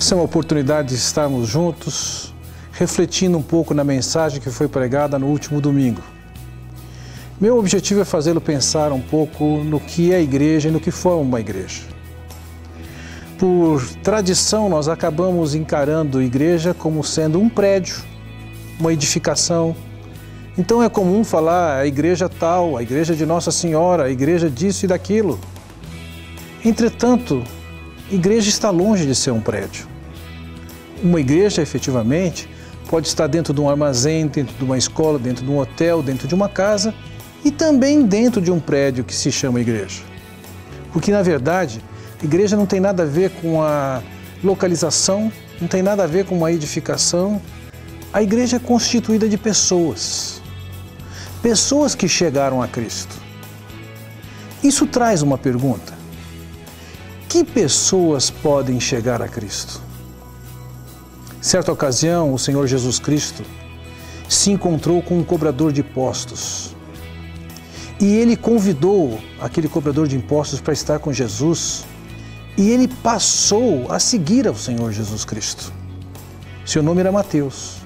Essa é uma oportunidade de estarmos juntos, refletindo um pouco na mensagem que foi pregada no último domingo. Meu objetivo é fazê-lo pensar um pouco no que é a igreja e no que forma uma igreja. Por tradição, nós acabamos encarando a igreja como sendo um prédio, uma edificação. Então é comum falar a igreja tal, a igreja de Nossa Senhora, a igreja disso e daquilo. Entretanto, a igreja está longe de ser um prédio. Uma igreja, efetivamente, pode estar dentro de um armazém, dentro de uma escola, dentro de um hotel, dentro de uma casa e também dentro de um prédio que se chama igreja. Porque, na verdade, a igreja não tem nada a ver com a localização, não tem nada a ver com uma edificação. A igreja é constituída de pessoas. Pessoas que chegaram a Cristo. Isso traz uma pergunta. Que pessoas podem chegar a Cristo? Certa ocasião, o Senhor Jesus Cristo se encontrou com um cobrador de impostos. E ele convidou aquele cobrador de impostos para estar com Jesus. E ele passou a seguir ao Senhor Jesus Cristo. Seu nome era Mateus.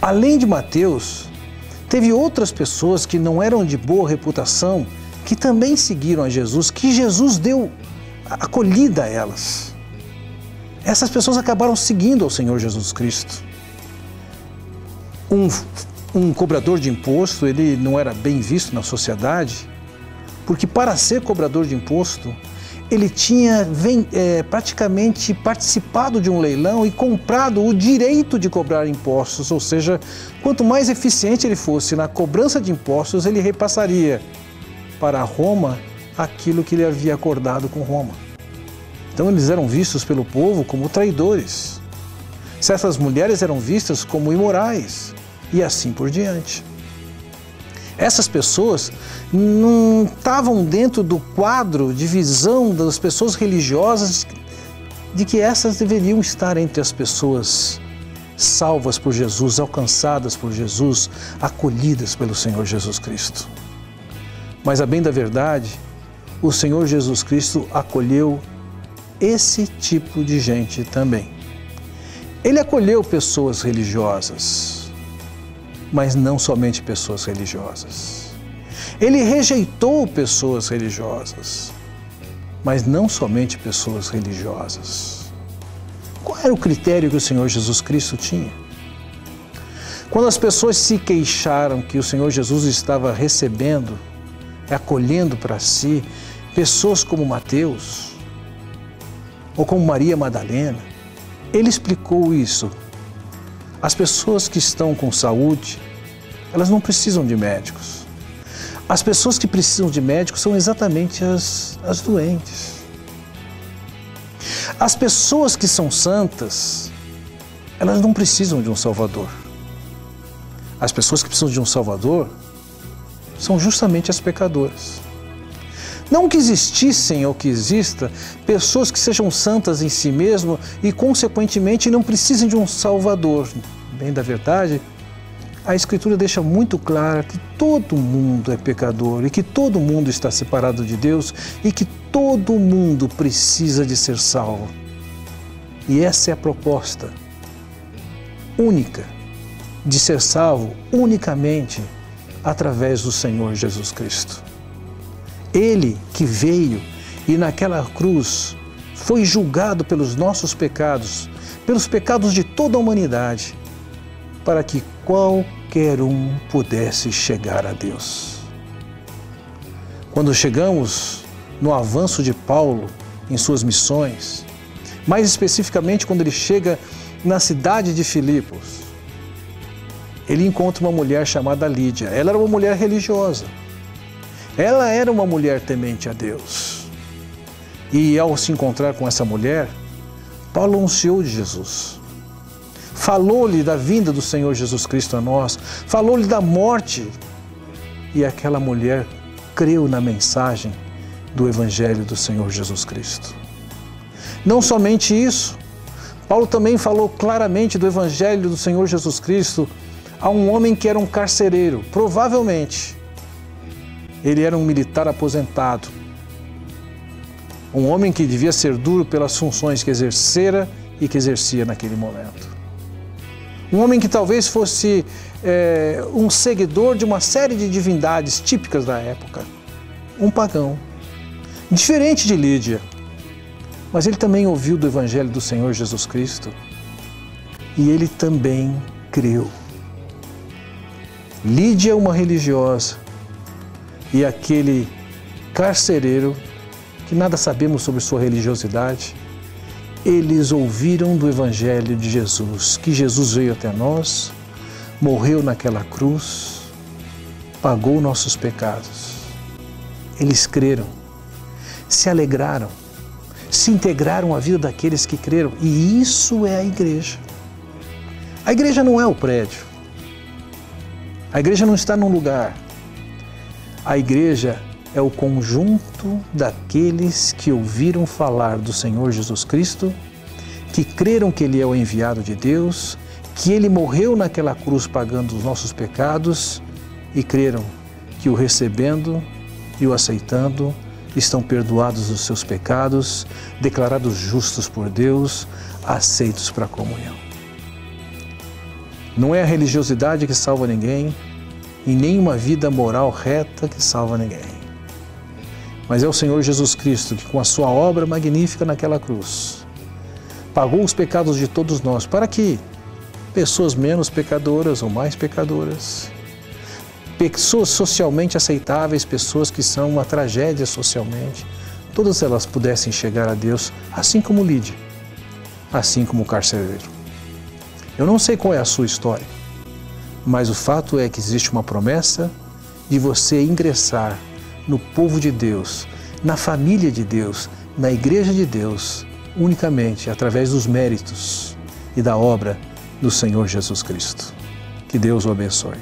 Além de Mateus, teve outras pessoas que não eram de boa reputação, que também seguiram a Jesus, que Jesus deu acolhida a elas. Essas pessoas acabaram seguindo ao Senhor Jesus Cristo. Um cobrador de imposto, ele não era bem visto na sociedade, porque para ser cobrador de imposto, ele tinha praticamente participado de um leilão e comprado o direito de cobrar impostos, ou seja, quanto mais eficiente ele fosse na cobrança de impostos, ele repassaria para Roma aquilo que ele havia acordado com Roma. Então eles eram vistos pelo povo como traidores. Certas mulheres eram vistas como imorais e assim por diante. Essas pessoas não estavam dentro do quadro de visão das pessoas religiosas de que essas deveriam estar entre as pessoas salvas por Jesus, alcançadas por Jesus, acolhidas pelo Senhor Jesus Cristo. Mas a bem da verdade, o Senhor Jesus Cristo acolheu esse tipo de gente também. Ele acolheu pessoas religiosas, mas não somente pessoas religiosas. Ele rejeitou pessoas religiosas, mas não somente pessoas religiosas. Qual era o critério que o Senhor Jesus Cristo tinha? Quando as pessoas se queixaram que o Senhor Jesus estava recebendo, acolhendo para si pessoas como Mateus, ou como Maria Madalena, ele explicou isso. As pessoas que estão com saúde, elas não precisam de médicos. As pessoas que precisam de médicos são exatamente as doentes. As pessoas que são santas, elas não precisam de um Salvador. As pessoas que precisam de um Salvador são justamente as pecadoras. Não que existissem ou que exista pessoas que sejam santas em si mesmas e, consequentemente, não precisem de um Salvador. Bem da verdade, a Escritura deixa muito claro que todo mundo é pecador e que todo mundo está separado de Deus e que todo mundo precisa de ser salvo. E essa é a proposta única de ser salvo unicamente através do Senhor Jesus Cristo. Ele que veio e naquela cruz foi julgado pelos nossos pecados, pelos pecados de toda a humanidade, para que qualquer um pudesse chegar a Deus. Quando chegamos no avanço de Paulo em suas missões, mais especificamente quando ele chega na cidade de Filipos, ele encontra uma mulher chamada Lídia. Ela era uma mulher religiosa. Ela era uma mulher temente a Deus. E ao se encontrar com essa mulher, Paulo anunciou de Jesus. Falou-lhe da vinda do Senhor Jesus Cristo a nós, falou-lhe da morte. E aquela mulher creu na mensagem do Evangelho do Senhor Jesus Cristo. Não somente isso, Paulo também falou claramente do Evangelho do Senhor Jesus Cristo a um homem que era um carcereiro, provavelmente. Ele era um militar aposentado, Um homem que devia ser duro pelas funções que exercera e que exercia naquele momento. Um homem que talvez fosse um seguidor de uma série de divindades típicas da época. Um pagão. Diferente de Lídia. Mas ele também ouviu do Evangelho do Senhor Jesus Cristo. E ele também creu. Lídia, uma religiosa, e aquele carcereiro, que nada sabemos sobre sua religiosidade, eles ouviram do Evangelho de Jesus, que Jesus veio até nós, morreu naquela cruz, pagou nossos pecados. Eles creram, se alegraram, se integraram à vida daqueles que creram, e isso é a igreja. A igreja não é o prédio, a igreja não está num lugar, a igreja é o conjunto daqueles que ouviram falar do Senhor Jesus Cristo, que creram que Ele é o enviado de Deus, que Ele morreu naquela cruz pagando os nossos pecados e creram que o recebendo e o aceitando estão perdoados os seus pecados, declarados justos por Deus, aceitos para a comunhão. Não é a religiosidade que salva ninguém e nem uma vida moral reta que salva ninguém. Mas é o Senhor Jesus Cristo que, com a sua obra magnífica naquela cruz, pagou os pecados de todos nós para que pessoas menos pecadoras ou mais pecadoras, pessoas socialmente aceitáveis, pessoas que são uma tragédia socialmente, todas elas pudessem chegar a Deus, assim como Lídia, assim como o carcereiro. Eu não sei qual é a sua história, mas o fato é que existe uma promessa de você ingressar no povo de Deus, na família de Deus, na igreja de Deus, unicamente através dos méritos e da obra do Senhor Jesus Cristo. Que Deus o abençoe.